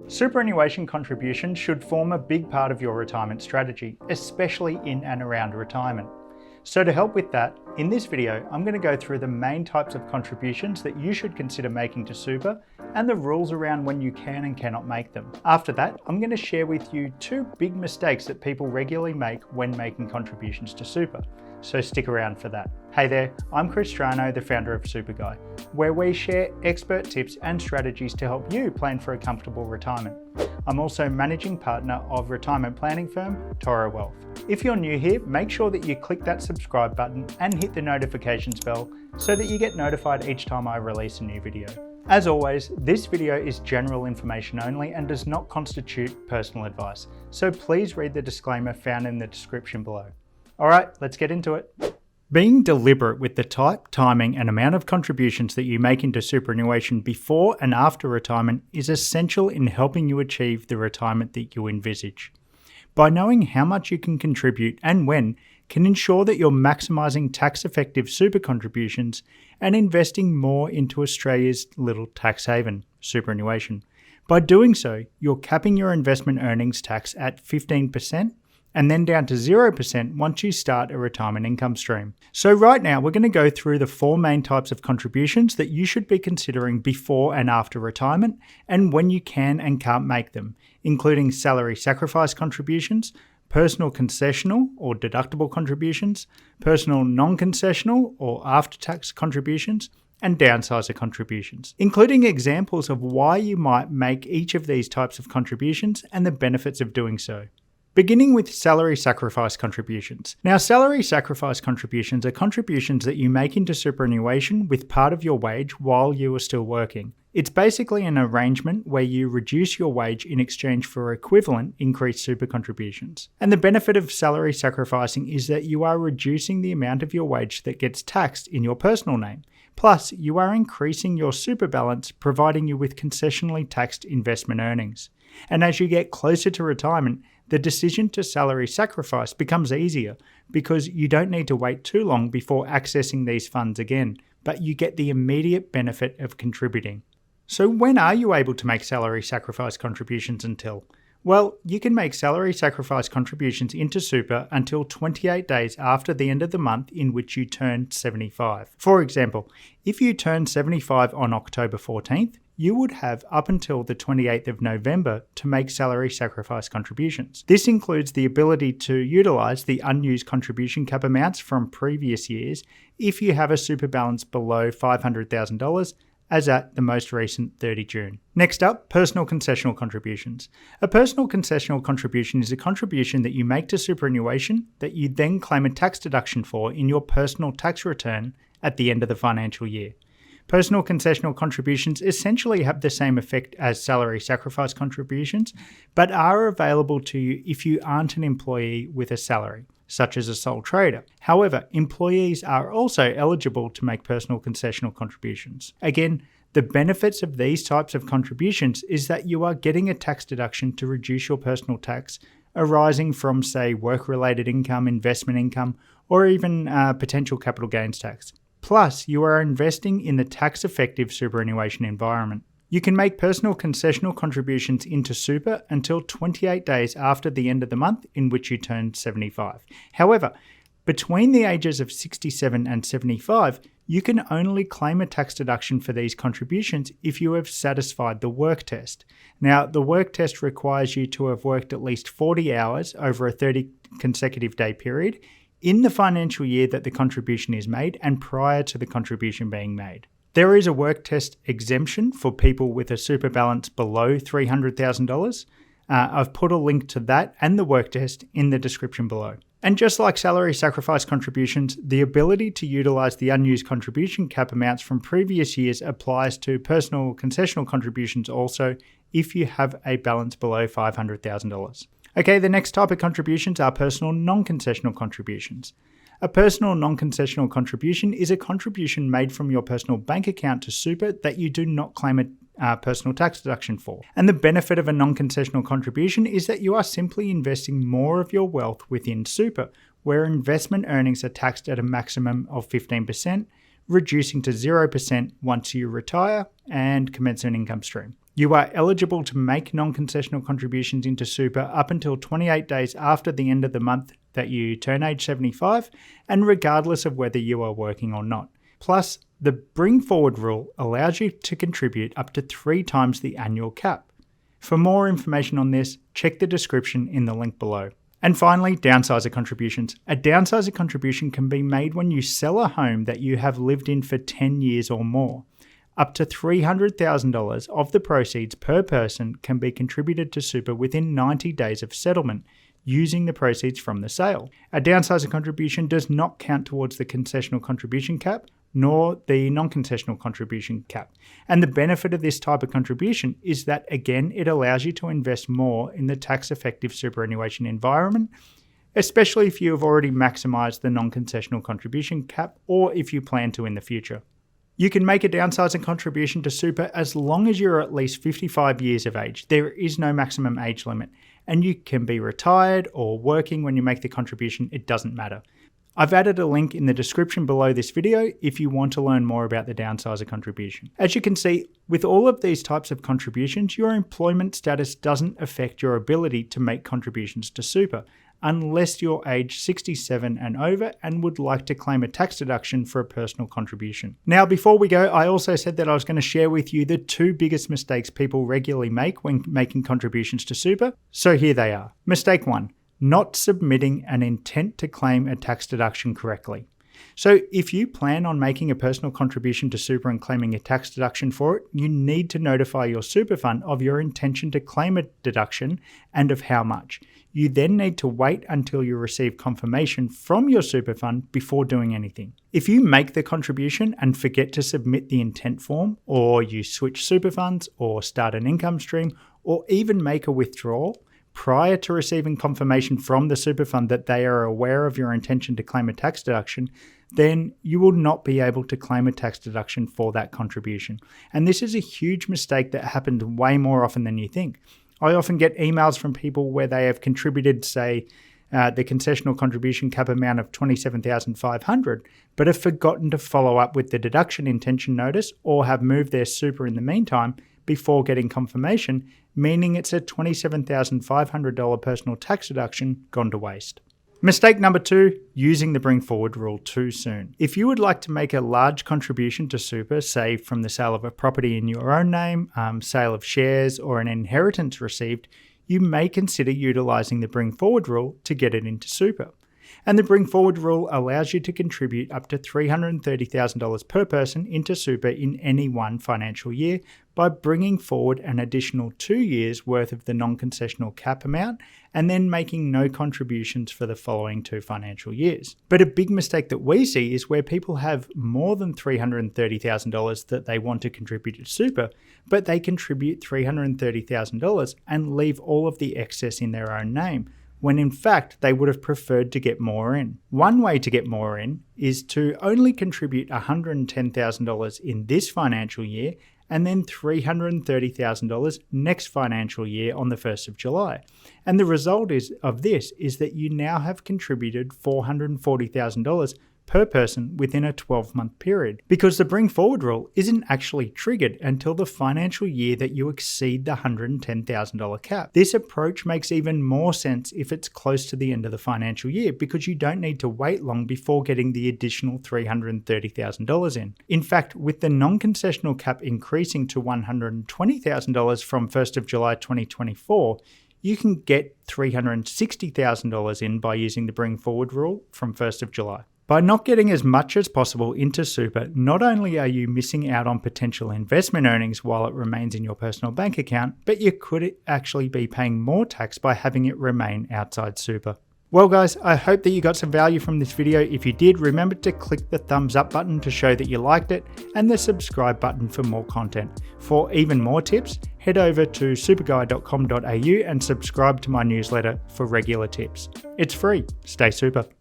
Superannuation contributions should form a big part of your retirement strategy, especially in and around retirement. So to help with that, in this video, I'm going to go through the main types of contributions that you should consider making to super and the rules around when you can and cannot make them. After that, I'm going to share with you two big mistakes that people regularly make when making contributions to super. So stick around for that. Hey there, I'm Chris Strano, the founder of Superguy, where we share expert tips and strategies to help you plan for a comfortable retirement. I'm also managing partner of retirement planning firm Toro Wealth. If you're new here, make sure that you click that subscribe button and hit the notifications bell so that you get notified each time I release a new video. As always, this video is general information only and does not constitute personal advice, so please read the disclaimer found in the description below. Alright, let's get into it. Being deliberate with the type, timing and amount of contributions that you make into superannuation before and after retirement is essential in helping you achieve the retirement that you envisage. By knowing how much you can contribute and when can ensure that you're maximising tax-effective super contributions and investing more into Australia's little tax haven, superannuation. By doing so, you're capping your investment earnings tax at 15%, and then down to 0% once you start a retirement income stream. So right now, we're going to go through the four main types of contributions that you should be considering before and after retirement, and when you can and can't make them, including salary sacrifice contributions, personal concessional or deductible contributions, personal non-concessional or after-tax contributions, and downsizer contributions, including examples of why you might make each of these types of contributions and the benefits of doing so. Beginning with salary sacrifice contributions. Now, salary sacrifice contributions are contributions that you make into superannuation with part of your wage while you are still working. It's basically an arrangement where you reduce your wage in exchange for equivalent increased super contributions. And the benefit of salary sacrificing is that you are reducing the amount of your wage that gets taxed in your personal name. Plus, you are increasing your super balance, providing you with concessionally taxed investment earnings. And as you get closer to retirement, the decision to salary sacrifice becomes easier because you don't need to wait too long before accessing these funds again, but you get the immediate benefit of contributing. So when are you able to make salary sacrifice contributions until? Well, you can make salary sacrifice contributions into super until 28 days after the end of the month in which you turn 75. For example, if you turn 75 on October 14th, you would have up until the 28th of November to make salary sacrifice contributions. This includes the ability to utilise the unused contribution cap amounts from previous years if you have a super balance below $500,000 as at the most recent 30 June. Next up, personal concessional contributions. A personal concessional contribution is a contribution that you make to superannuation that you then claim a tax deduction for in your personal tax return at the end of the financial year. Personal concessional contributions essentially have the same effect as salary sacrifice contributions, but are available to you if you aren't an employee with a salary, such as a sole trader. However, employees are also eligible to make personal concessional contributions. Again, the benefits of these types of contributions is that you are getting a tax deduction to reduce your personal tax arising from, say, work-related income, investment income, or even potential capital gains tax. Plus, you are investing in the tax-effective superannuation environment. You can make personal concessional contributions into super until 28 days after the end of the month in which you turn 75. However, between the ages of 67 and 75, you can only claim a tax deduction for these contributions if you have satisfied the work test. Now, the work test requires you to have worked at least 40 hours over a 30 consecutive day period in the financial year that the contribution is made and prior to the contribution being made. There is a work test exemption for people with a super balance below $300,000. I've put a link to that and the work test in the description below. And just like salary sacrifice contributions, the ability to utilise the unused contribution cap amounts from previous years applies to personal concessional contributions also if you have a balance below $500,000. Okay, the next type of contributions are personal non-concessional contributions. A personal non-concessional contribution is a contribution made from your personal bank account to super that you do not claim a personal tax deduction for. And the benefit of a non-concessional contribution is that you are simply investing more of your wealth within super, where investment earnings are taxed at a maximum of 15%, reducing to 0% once you retire and commence an income stream. You are eligible to make non-concessional contributions into super up until 28 days after the end of the month that you turn age 75, and regardless of whether you are working or not. Plus, the bring forward rule allows you to contribute up to 3 times the annual cap. For more information on this, check the description in the link below. And finally, downsizer contributions. A downsizer contribution can be made when you sell a home that you have lived in for 10 years or more. Up to $300,000 of the proceeds per person can be contributed to super within 90 days of settlement, using the proceeds from the sale. A downsizer contribution does not count towards the concessional contribution cap, nor the non-concessional contribution cap. And the benefit of this type of contribution is that, again, it allows you to invest more in the tax-effective superannuation environment, especially if you have already maximised the non-concessional contribution cap or if you plan to in the future. You can make a downsizing contribution to super as long as you're at least 55 years of age. There is no maximum age limit, and you can be retired or working when you make the contribution, it doesn't matter. I've added a link in the description below this video if you want to learn more about the downsizer contribution. As you can see, with all of these types of contributions, your employment status doesn't affect your ability to make contributions to super, unless you're age 67 and over and would like to claim a tax deduction for a personal contribution. Now, before we go, I also said that I was going to share with you the 2 biggest mistakes people regularly make when making contributions to super. So here they are. Mistake 1, not submitting an intent to claim a tax deduction correctly. So if you plan on making a personal contribution to super and claiming a tax deduction for it, you need to notify your super fund of your intention to claim a deduction and of how much. You then need to wait until you receive confirmation from your super fund before doing anything. If you make the contribution and forget to submit the intent form, or you switch super funds or start an income stream, or even make a withdrawal prior to receiving confirmation from the super fund that they are aware of your intention to claim a tax deduction, then you will not be able to claim a tax deduction for that contribution. And this is a huge mistake that happens way more often than you think. I often get emails from people where they have contributed, say, the concessional contribution cap amount of $27,500, but have forgotten to follow up with the deduction intention notice or have moved their super in the meantime before getting confirmation, meaning it's a $27,500 personal tax deduction gone to waste. Mistake number 2, using the bring forward rule too soon. If you would like to make a large contribution to super, say from the sale of a property in your own name, sale of shares, or an inheritance received, you may consider utilising the bring forward rule to get it into super. And the bring forward rule allows you to contribute up to $330,000 per person into super in any one financial year by bringing forward an additional 2 years worth of the non-concessional cap amount and then making no contributions for the following 2 financial years. But a big mistake that we see is where people have more than $330,000 that they want to contribute to super, but they contribute $330,000 and leave all of the excess in their own name, when in fact they would have preferred to get more in. One way to get more in is to only contribute $110,000 in this financial year and then $330,000 next financial year on the 1st of July. And the result of this is that you now have contributed $440,000 per person within a 12-month period, because the bring forward rule isn't actually triggered until the financial year that you exceed the $110,000 cap. This approach makes even more sense if it's close to the end of the financial year, because you don't need to wait long before getting the additional $330,000 in. In fact, with the non-concessional cap increasing to $120,000 from 1st of July 2024, you can get $360,000 in by using the bring forward rule from 1st of July. By not getting as much as possible into super, not only are you missing out on potential investment earnings while it remains in your personal bank account, but you could actually be paying more tax by having it remain outside super. Well guys, I hope that you got some value from this video. If you did, remember to click the thumbs up button to show that you liked it and the subscribe button for more content. For even more tips, head over to superguy.com.au and subscribe to my newsletter for regular tips. It's free. Stay super.